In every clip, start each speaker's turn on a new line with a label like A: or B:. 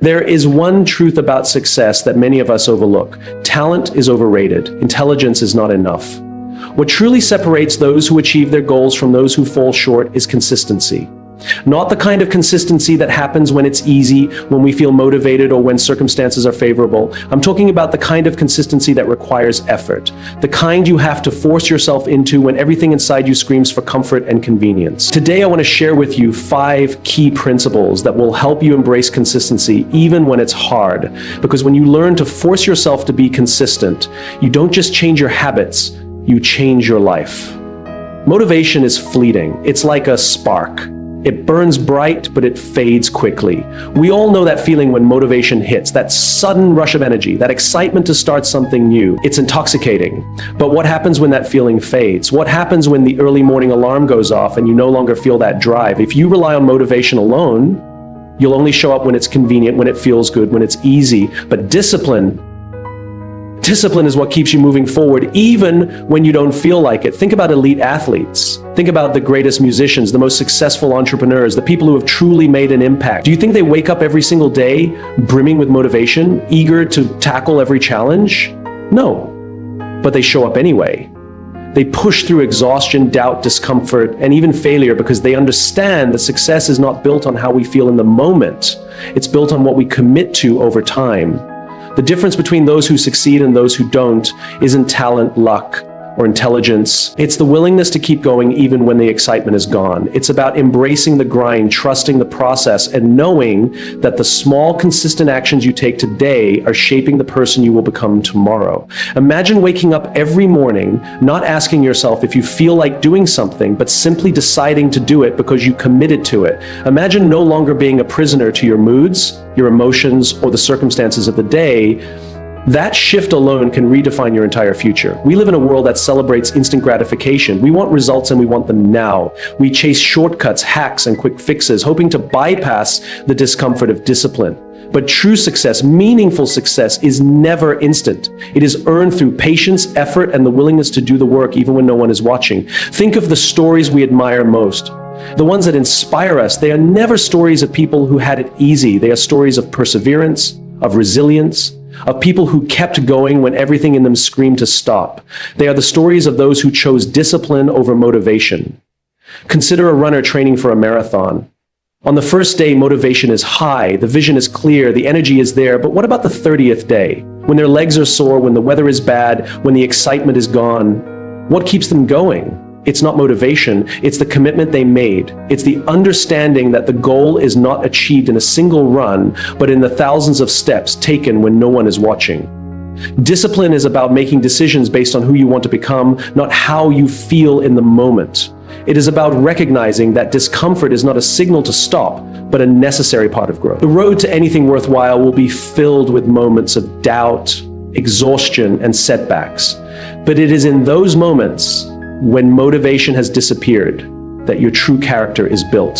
A: There is one truth about success that many of us overlook. Talent is overrated. Intelligence is not enough. What truly separates those who achieve their goals from those who fall short is consistency. Not the kind of consistency that happens when it's easy, when we feel motivated, or when circumstances are favorable. I'm talking about the kind of consistency that requires effort. The kind you have to force yourself into when everything inside you screams for comfort and convenience. Today, I want to share with you 5 key principles that will help you embrace consistency even when it's hard. Because when you learn to force yourself to be consistent, you don't just change your habits, you change your life. Motivation is fleeting. It's like a spark. It burns bright, but it fades quickly. We all know that feeling when motivation hits, that sudden rush of energy, that excitement to start something new. It's intoxicating. But what happens when that feeling fades? What happens when the early morning alarm goes off and you no longer feel that drive? If you rely on motivation alone, you'll only show up when it's convenient, when it feels good, when it's easy. But discipline is what keeps you moving forward, even when you don't feel like it. Think about elite athletes. Think about the greatest musicians, the most successful entrepreneurs, the people who have truly made an impact. Do you think they wake up every single day brimming with motivation, eager to tackle every challenge? No, but they show up anyway. They push through exhaustion, doubt, discomfort, and even failure because they understand that success is not built on how we feel in the moment. It's built on what we commit to over time. The difference between those who succeed and those who don't isn't talent, luck, or intelligence. It's the willingness to keep going even when the excitement is gone. It's about embracing the grind, trusting the process, and knowing that the small, consistent actions you take today are shaping the person you will become tomorrow. Imagine waking up every morning, not asking yourself if you feel like doing something, but simply deciding to do it because you committed to it. Imagine no longer being a prisoner to your moods, your emotions, or the circumstances of the day. That shift alone can redefine your entire future. We live in a world that celebrates instant gratification. We want results and we want them now. We chase shortcuts, hacks, and quick fixes, hoping to bypass the discomfort of discipline. But true success, meaningful success, is never instant. It is earned through patience, effort, and the willingness to do the work even when no one is watching. Think of the stories we admire most. The ones that inspire us, they are never stories of people who had it easy. They are stories of perseverance, of resilience, of people who kept going when everything in them screamed to stop. They are the stories of those who chose discipline over motivation. Consider a runner training for a marathon. On the first day, motivation is high, the vision is clear, the energy is there, but what about the 30th day? When their legs are sore, when the weather is bad, when the excitement is gone, what keeps them going? It's not motivation, it's the commitment they made. It's the understanding that the goal is not achieved in a single run, but in the thousands of steps taken when no one is watching. Discipline is about making decisions based on who you want to become, not how you feel in the moment. It is about recognizing that discomfort is not a signal to stop, but a necessary part of growth. The road to anything worthwhile will be filled with moments of doubt, exhaustion, and setbacks. But it is in those moments when motivation has disappeared that your true character is built.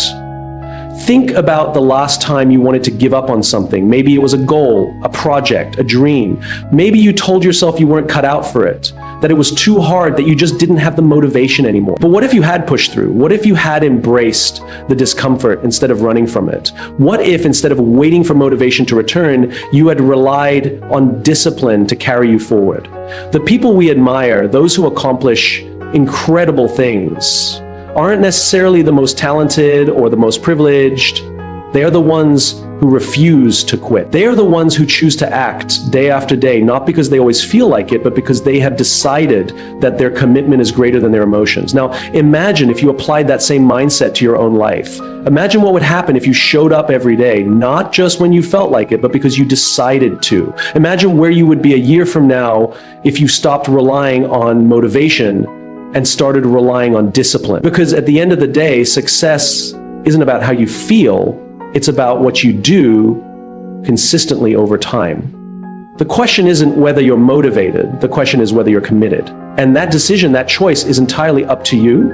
A: Think about the last time you wanted to give up on something. Maybe it was a goal, a project, a dream. Maybe you told yourself you weren't cut out for it, that it was too hard, that you just didn't have the motivation anymore. But what if you had pushed through? What if you had embraced the discomfort instead of running from it? What if, instead of waiting for motivation to return, you had relied on discipline to carry you forward? The people we admire, those who accomplish incredible things, aren't necessarily the most talented or the most privileged. They are the ones who refuse to quit. They are the ones who choose to act day after day, not because they always feel like it, but because they have decided that their commitment is greater than their emotions. Now, imagine if you applied that same mindset to your own life. Imagine what would happen if you showed up every day, not just when you felt like it, but because you decided to. Imagine where you would be a year from now if you stopped relying on motivation and started relying on discipline. Because at the end of the day, success isn't about how you feel, it's about what you do consistently over time. The question isn't whether you're motivated, the question is whether you're committed. And that decision, that choice, is entirely up to you.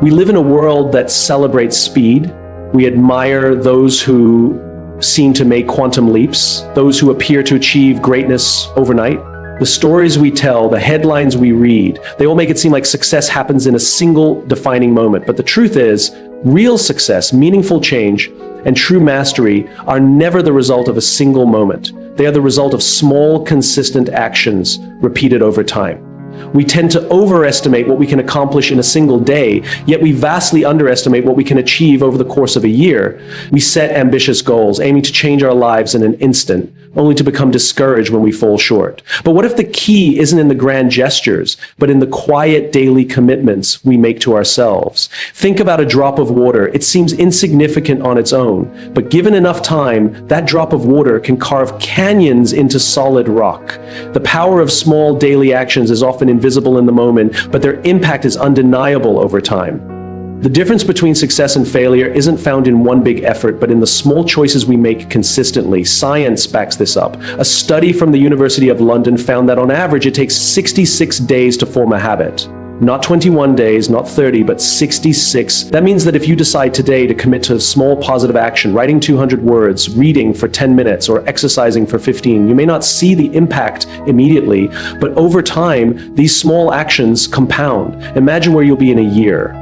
A: We live in a world that celebrates speed. We admire those who seem to make quantum leaps, those who appear to achieve greatness overnight. The stories we tell, the headlines we read, they all make it seem like success happens in a single defining moment. But the truth is, real success, meaningful change, and true mastery are never the result of a single moment. They are the result of small, consistent actions repeated over time. We tend to overestimate what we can accomplish in a single day, yet we vastly underestimate what we can achieve over the course of a year. We set ambitious goals, aiming to change our lives in an instant, only to become discouraged when we fall short. But what if the key isn't in the grand gestures, but in the quiet daily commitments we make to ourselves? Think about a drop of water. It seems insignificant on its own, but given enough time, that drop of water can carve canyons into solid rock. The power of small daily actions is often invisible in the moment, but their impact is undeniable over time. The difference between success and failure isn't found in one big effort, but in the small choices we make consistently. Science backs this up. A study from the University of London found that on average it takes 66 days to form a habit. Not 21 days, not 30, but 66. That means that if you decide today to commit to a small positive action, writing 200 words, reading for 10 minutes, or exercising for 15, you may not see the impact immediately, but over time, these small actions compound. Imagine where you'll be in a year.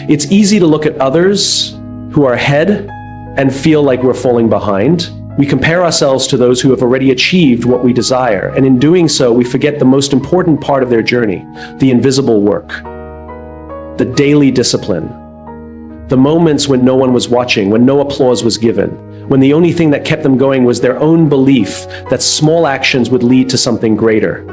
A: It's easy to look at others who are ahead and feel like we're falling behind. We compare ourselves to those who have already achieved what we desire, and in doing so, we forget the most important part of their journey, the invisible work, the daily discipline, the moments when no one was watching, when no applause was given, when the only thing that kept them going was their own belief that small actions would lead to something greater.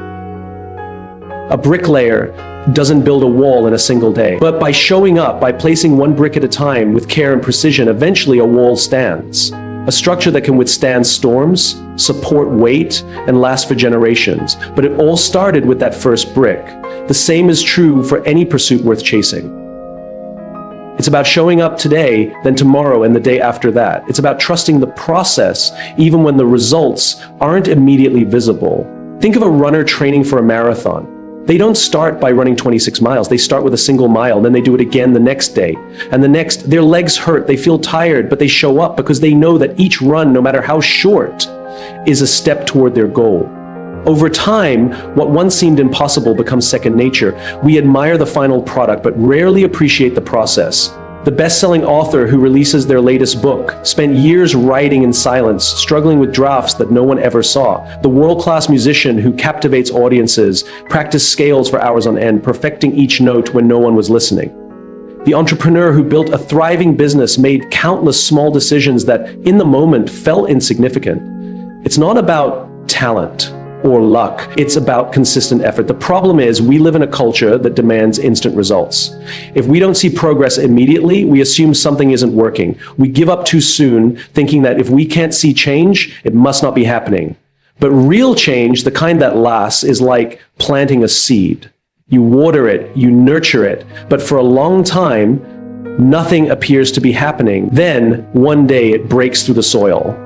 A: A bricklayer doesn't build a wall in a single day, but by showing up, by placing one brick at a time with care and precision, eventually a wall stands. A structure that can withstand storms, support weight, and last for generations. But it all started with that first brick. The same is true for any pursuit worth chasing. It's about showing up today, then tomorrow, and the day after that. It's about trusting the process, even when the results aren't immediately visible. Think of a runner training for a marathon. They don't start by running 26 miles. They start with a single mile, then they do it again the next day. And the next, their legs hurt, they feel tired, but they show up because they know that each run, no matter how short, is a step toward their goal. Over time, what once seemed impossible becomes second nature. We admire the final product, but rarely appreciate the process. The best-selling author who releases their latest book spent years writing in silence, struggling with drafts that no one ever saw. The world-class musician who captivates audiences practiced scales for hours on end, perfecting each note when no one was listening. The entrepreneur who built a thriving business made countless small decisions that, in the moment, felt insignificant. It's not about talent or luck. It's about consistent effort. The problem is we live in a culture that demands instant results. If we don't see progress immediately, we assume something isn't working. We give up too soon, thinking that if we can't see change, it must not be happening. But real change, the kind that lasts, is like planting a seed. You water it, you nurture it, but for a long time, nothing appears to be happening. Then, one day, it breaks through the soil.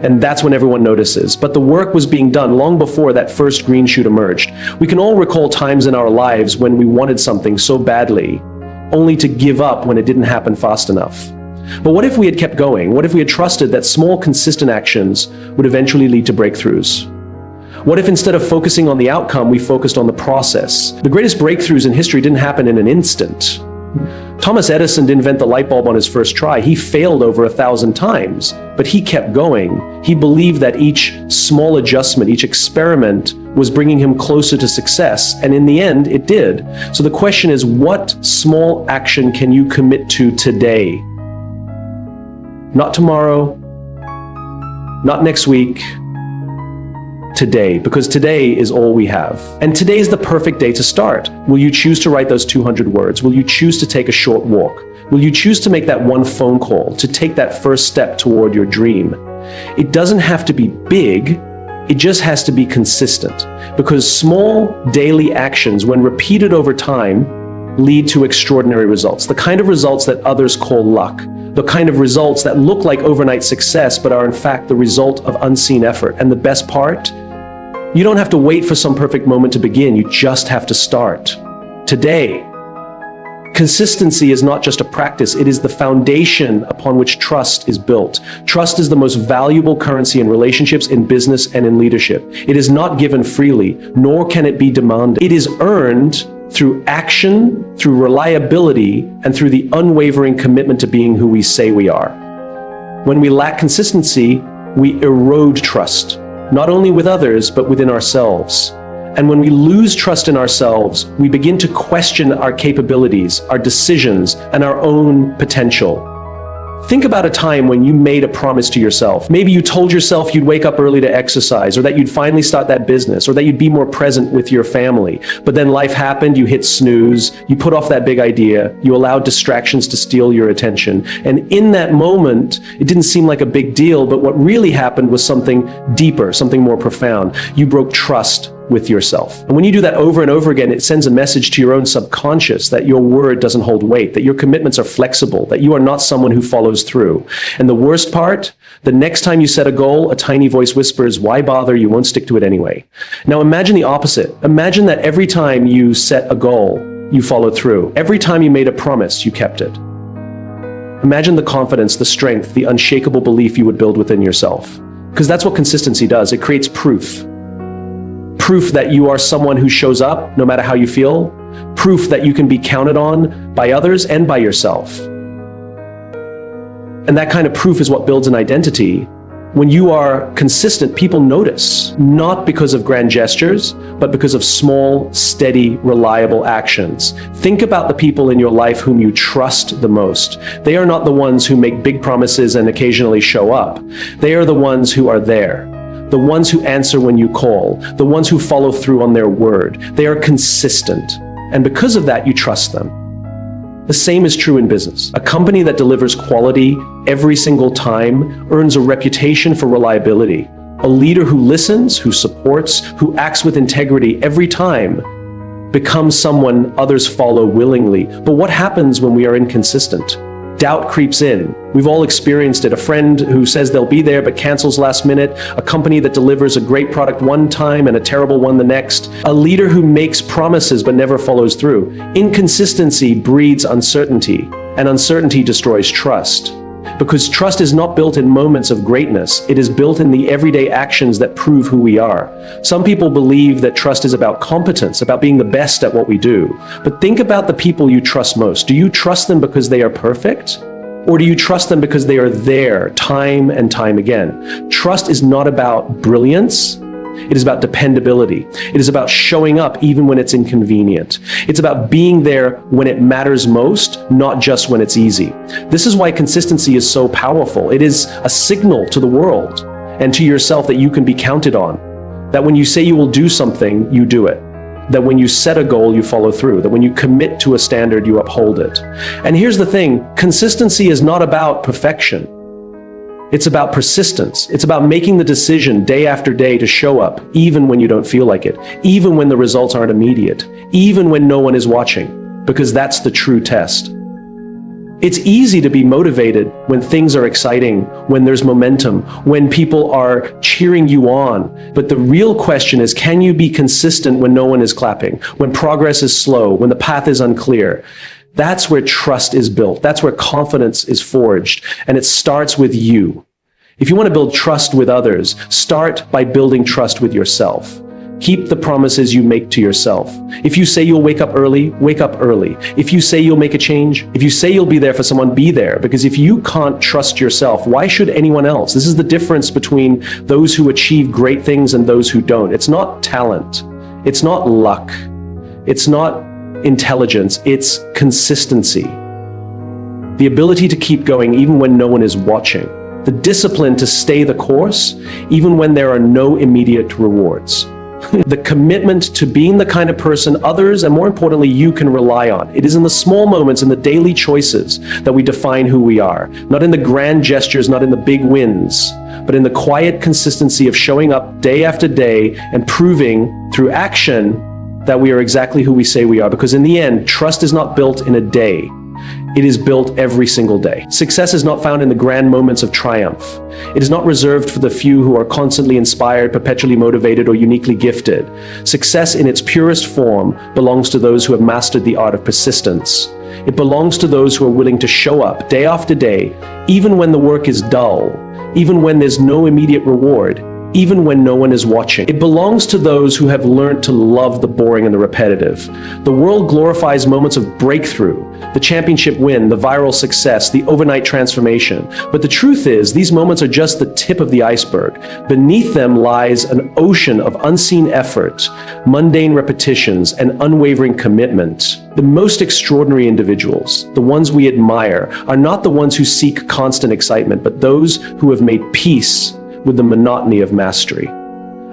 A: And that's when everyone notices. But the work was being done long before that first green shoot emerged. We can all recall times in our lives when we wanted something so badly, only to give up when it didn't happen fast enough. But what if we had kept going? What if we had trusted that small, consistent actions would eventually lead to breakthroughs? What if instead of focusing on the outcome, we focused on the process? The greatest breakthroughs in history didn't happen in an instant. Thomas Edison didn't invent the light bulb on his first try. He failed over 1,000 times, but he kept going. He believed that each small adjustment, each experiment was bringing him closer to success, and in the end, it did. So the question is, what small action can you commit to today? Not tomorrow, not next week, today, because today is all we have. And today is the perfect day to start. Will you choose to write those 200 words? Will you choose to take a short walk? Will you choose to make that one phone call, to take that first step toward your dream? It doesn't have to be big, it just has to be consistent. Because small daily actions, when repeated over time, lead to extraordinary results. The kind of results that others call luck. The kind of results that look like overnight success, but are in fact the result of unseen effort. And the best part? You don't have to wait for some perfect moment to begin, you just have to start. Today. Consistency is not just a practice, it is the foundation upon which trust is built. Trust is the most valuable currency in relationships, in business, and in leadership. It is not given freely, nor can it be demanded. It is earned through action, through reliability, and through the unwavering commitment to being who we say we are. When we lack consistency, we erode trust, not only with others, but within ourselves. And when we lose trust in ourselves, we begin to question our capabilities, our decisions, and our own potential. Think about a time when you made a promise to yourself. Maybe you told yourself you'd wake up early to exercise, or that you'd finally start that business, or that you'd be more present with your family. But then life happened, you hit snooze, you put off that big idea, you allowed distractions to steal your attention. And in that moment, it didn't seem like a big deal, but what really happened was something deeper, something more profound. You broke trust with yourself. And when you do that over and over again, it sends a message to your own subconscious that your word doesn't hold weight, that your commitments are flexible, that you are not someone who follows through. And the worst part, the next time you set a goal, a tiny voice whispers, "Why bother? You won't stick to it anyway." Now imagine the opposite. Imagine that every time you set a goal, you followed through. Every time you made a promise, you kept it. Imagine the confidence, the strength, the unshakable belief you would build within yourself. Because that's what consistency does. It creates proof. Proof that you are someone who shows up no matter how you feel. Proof that you can be counted on by others and by yourself. And that kind of proof is what builds an identity. When you are consistent, people notice, not because of grand gestures, but because of small, steady, reliable actions. Think about the people in your life whom you trust the most. They are not the ones who make big promises and occasionally show up. They are the ones who are there. The ones who answer when you call, the ones who follow through on their word. They are consistent. And because of that, you trust them. The same is true in business. A company that delivers quality every single time earns a reputation for reliability. A leader who listens, who supports, who acts with integrity every time becomes someone others follow willingly. But what happens when we are inconsistent? Doubt creeps in. We've all experienced it. A friend who says they'll be there but cancels last minute. A company that delivers a great product one time and a terrible one the next. A leader who makes promises but never follows through. Inconsistency breeds uncertainty, and uncertainty destroys trust. Because trust is not built in moments of greatness. It is built in the everyday actions that prove who we are. Some people believe that trust is about competence, about being the best at what we do. But think about the people you trust most. Do you trust them because they are perfect? Or do you trust them because they are there time and time again? Trust is not about brilliance. It is about dependability. It is about showing up even when it's inconvenient. It's about being there when it matters most, not just when it's easy. This is why consistency is so powerful. It is a signal to the world and to yourself that you can be counted on. That when you say you will do something, you do it. That when you set a goal, you follow through. That when you commit to a standard, you uphold it. And here's the thing, consistency is not about perfection. It's about persistence. It's about making the decision day after day to show up, even when you don't feel like it, even when the results aren't immediate, even when no one is watching, because that's the true test. It's easy to be motivated when things are exciting, when there's momentum, when people are cheering you on. But the real question is, can you be consistent when no one is clapping, when progress is slow, when the path is unclear? That's where trust is built. That's where confidence is forged. And it starts with you. If you want to build trust with others, start by building trust with yourself. Keep the promises you make to yourself. If you say you'll wake up early, wake up early. If you say you'll make a change, if you say you'll be there for someone, be there. Because if you can't trust yourself, why should anyone else? This is the difference between those who achieve great things and those who don't. It's not talent. It's not luck. It's not intelligence, it's consistency. The ability to keep going even when no one is watching. The discipline to stay the course even when there are no immediate rewards. The commitment to being the kind of person others, and more importantly, you can rely on. It is in the small moments, in the daily choices, that we define who we are. Not in the grand gestures, not in the big wins, but in the quiet consistency of showing up day after day and proving through action that we are exactly who we say we are. Because in the end, trust is not built in a day. It is built every single day. Success is not found in the grand moments of triumph. It is not reserved for the few who are constantly inspired, perpetually motivated, or uniquely gifted. Success in its purest form belongs to those who have mastered the art of persistence. It belongs to those who are willing to show up day after day, even when the work is dull, even when there's no immediate reward, even when no one is watching. It belongs to those who have learned to love the boring and the repetitive. The world glorifies moments of breakthrough, the championship win, the viral success, the overnight transformation. But the truth is, these moments are just the tip of the iceberg. Beneath them lies an ocean of unseen effort, mundane repetitions, and unwavering commitment. The most extraordinary individuals, the ones we admire, are not the ones who seek constant excitement, but those who have made peace with the monotony of mastery.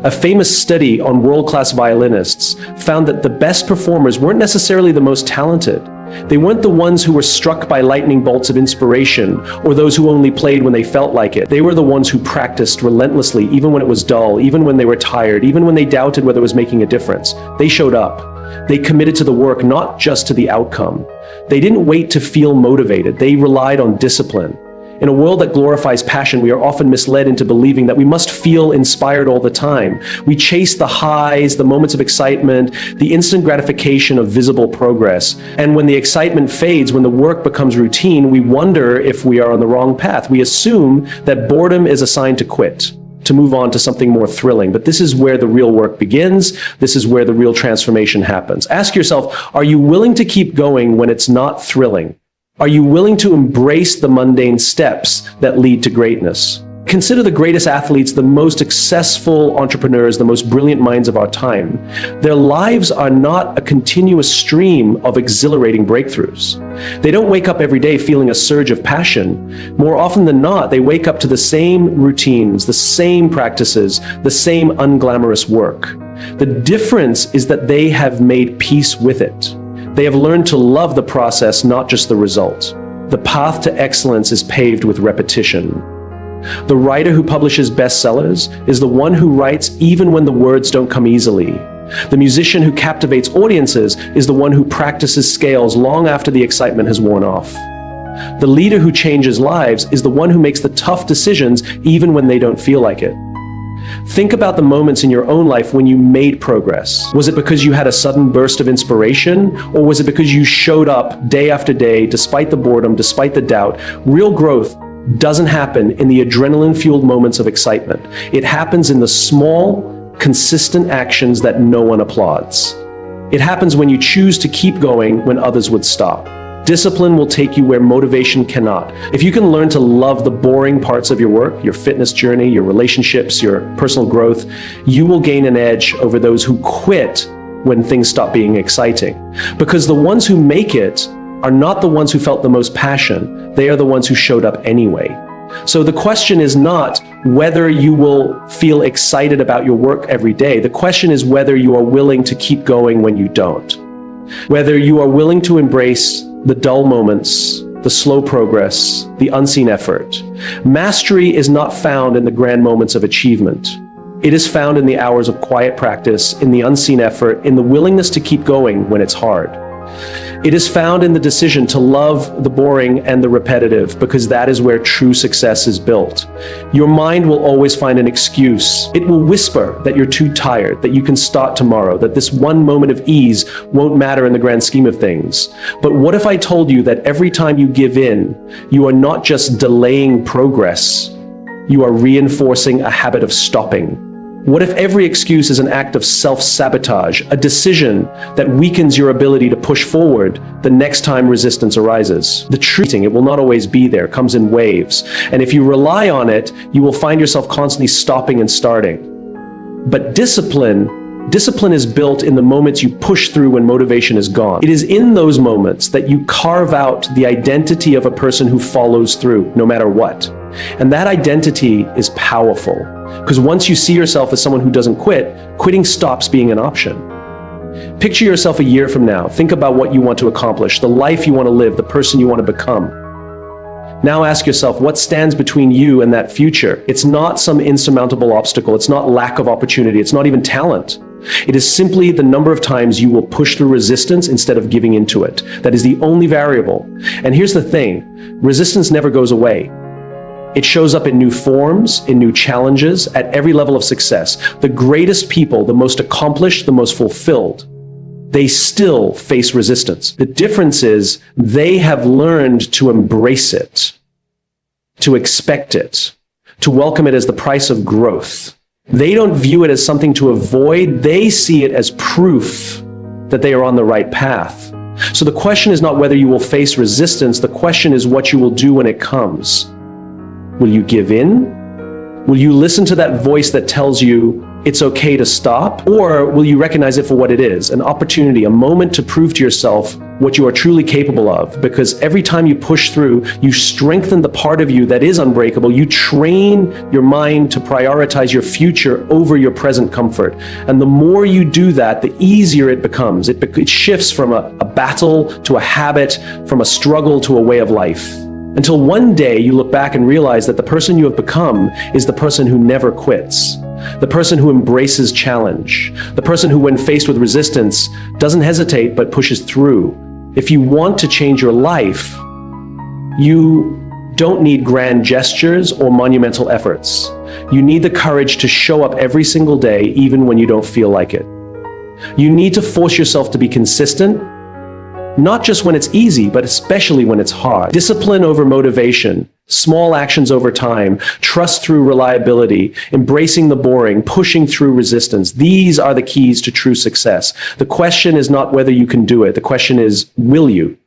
A: A famous study on world-class violinists found that the best performers weren't necessarily the most talented. They weren't the ones who were struck by lightning bolts of inspiration or those who only played when they felt like it. They were the ones who practiced relentlessly, even when it was dull, even when they were tired, even when they doubted whether it was making a difference. They showed up. They committed to the work, not just to the outcome. They didn't wait to feel motivated. They relied on discipline. In a world that glorifies passion, we are often misled into believing that we must feel inspired all the time. We chase the highs, the moments of excitement, the instant gratification of visible progress. And when the excitement fades, when the work becomes routine, we wonder if we are on the wrong path. We assume that boredom is a sign to quit, to move on to something more thrilling. But this is where the real work begins. This is where the real transformation happens. Ask yourself, are you willing to keep going when it's not thrilling? Are you willing to embrace the mundane steps that lead to greatness? Consider the greatest athletes, the most successful entrepreneurs, the most brilliant minds of our time. Their lives are not a continuous stream of exhilarating breakthroughs. They don't wake up every day feeling a surge of passion. More often than not, they wake up to the same routines, the same practices, the same unglamorous work. The difference is that they have made peace with it. They have learned to love the process, not just the result. The path to excellence is paved with repetition. The writer who publishes bestsellers is the one who writes even when the words don't come easily. The musician who captivates audiences is the one who practices scales long after the excitement has worn off. The leader who changes lives is the one who makes the tough decisions even when they don't feel like it. Think about the moments in your own life when you made progress. Was it because you had a sudden burst of inspiration, or was it because you showed up day after day, despite the boredom, despite the doubt? Real growth doesn't happen in the adrenaline-fueled moments of excitement. It happens in the small, consistent actions that no one applauds. It happens when you choose to keep going when others would stop. Discipline will take you where motivation cannot. If you can learn to love the boring parts of your work, your fitness journey, your relationships, your personal growth, you will gain an edge over those who quit when things stop being exciting. Because the ones who make it are not the ones who felt the most passion. They are the ones who showed up anyway. So the question is not whether you will feel excited about your work every day. The question is whether you are willing to keep going when you don't. Whether you are willing to embrace the dull moments, the slow progress, the unseen effort. Mastery is not found in the grand moments of achievement. It is found in the hours of quiet practice, in the unseen effort, in the willingness to keep going when it's hard. It is found in the decision to love the boring and the repetitive, because that is where true success is built. Your mind will always find an excuse. It will whisper that you're too tired, that you can start tomorrow, that this one moment of ease won't matter in the grand scheme of things. But what if I told you that every time you give in, you are not just delaying progress, you are reinforcing a habit of stopping? What if every excuse is an act of self-sabotage, a decision that weakens your ability to push forward the next time resistance arises? The truth, it will not always be there, comes in waves. And if you rely on it, you will find yourself constantly stopping and starting. But discipline is built in the moments you push through when motivation is gone. It is in those moments that you carve out the identity of a person who follows through, no matter what. And that identity is powerful, because once you see yourself as someone who doesn't quit, quitting stops being an option. Picture yourself a year from now. Think about what you want to accomplish, the life you want to live, the person you want to become. Now ask yourself, what stands between you and that future? It's not some insurmountable obstacle. It's not lack of opportunity. It's not even talent. It is simply the number of times you will push through resistance instead of giving into it. That is the only variable. And here's the thing, resistance never goes away. It shows up in new forms, in new challenges, at every level of success. The greatest people, the most accomplished, the most fulfilled, they still face resistance. The difference is they have learned to embrace it, to expect it, to welcome it as the price of growth. They don't view it as something to avoid. They see it as proof that they are on the right path. So the question is not whether you will face resistance. The question is what you will do when it comes. Will you give in? Will you listen to that voice that tells you it's okay to stop? Or will you recognize it for what it is, an opportunity, a moment to prove to yourself what you are truly capable of? Because every time you push through, you strengthen the part of you that is unbreakable. You train your mind to prioritize your future over your present comfort. And the more you do that, the easier it becomes. It shifts from a battle to a habit, from a struggle to a way of life. Until one day you look back and realize that the person you have become is the person who never quits. The person who embraces challenge. The person who, when faced with resistance, doesn't hesitate but pushes through. If you want to change your life, you don't need grand gestures or monumental efforts. You need the courage to show up every single day, even when you don't feel like it. You need to force yourself to be consistent, not just when it's easy, but especially when it's hard. Discipline over motivation, small actions over time, trust through reliability, embracing the boring, pushing through resistance. These are the keys to true success. The question is not whether you can do it. The question is, will you?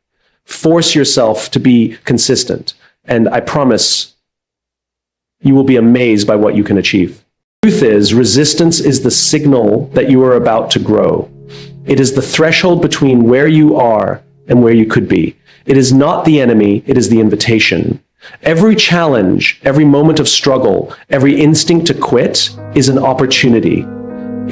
A: Force yourself to be consistent. And I promise you will be amazed by what you can achieve. The truth is, resistance is the signal that you are about to grow. It is the threshold between where you are and where you could be. It is not the enemy, it is the invitation. Every challenge, every moment of struggle, every instinct to quit is an opportunity.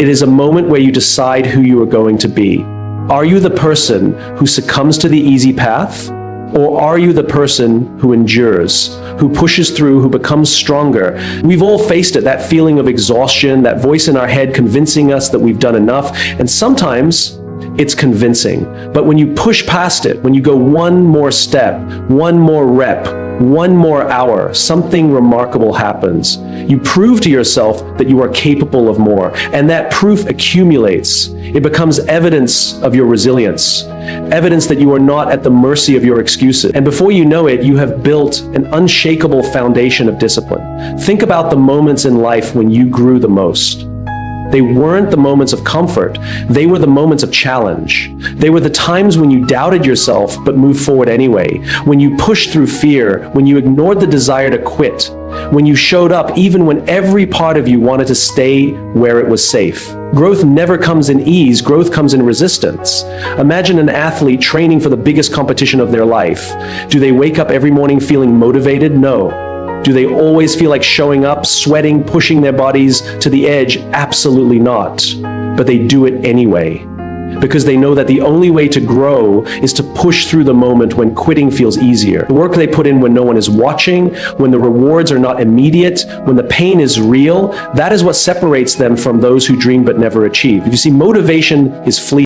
A: It is a moment where you decide who you are going to be. Are you the person who succumbs to the easy path? Or are you the person who endures, who pushes through, who becomes stronger? We've all faced it, that feeling of exhaustion, that voice in our head convincing us that we've done enough. And sometimes it's convincing. But when you push past it, when you go one more step, one more rep, one more hour, something remarkable happens. You prove to yourself that you are capable of more, and that proof accumulates. It becomes evidence of your resilience, evidence that you are not at the mercy of your excuses. And before you know it, you have built an unshakable foundation of discipline. Think about the moments in life when you grew the most. They weren't the moments of comfort. They were the moments of challenge. They were the times when you doubted yourself but moved forward anyway, when you pushed through fear, when you ignored the desire to quit, when you showed up even when every part of you wanted to stay where it was safe. Growth never comes in ease, growth comes in resistance. Imagine an athlete training for the biggest competition of their life. Do they wake up every morning feeling motivated? No. Do they always feel like showing up, sweating, pushing their bodies to the edge? Absolutely not. But they do it anyway, because they know that the only way to grow is to push through the moment when quitting feels easier. The work they put in when no one is watching, when the rewards are not immediate, when the pain is real, that is what separates them from those who dream but never achieve. You see, motivation is fleeting.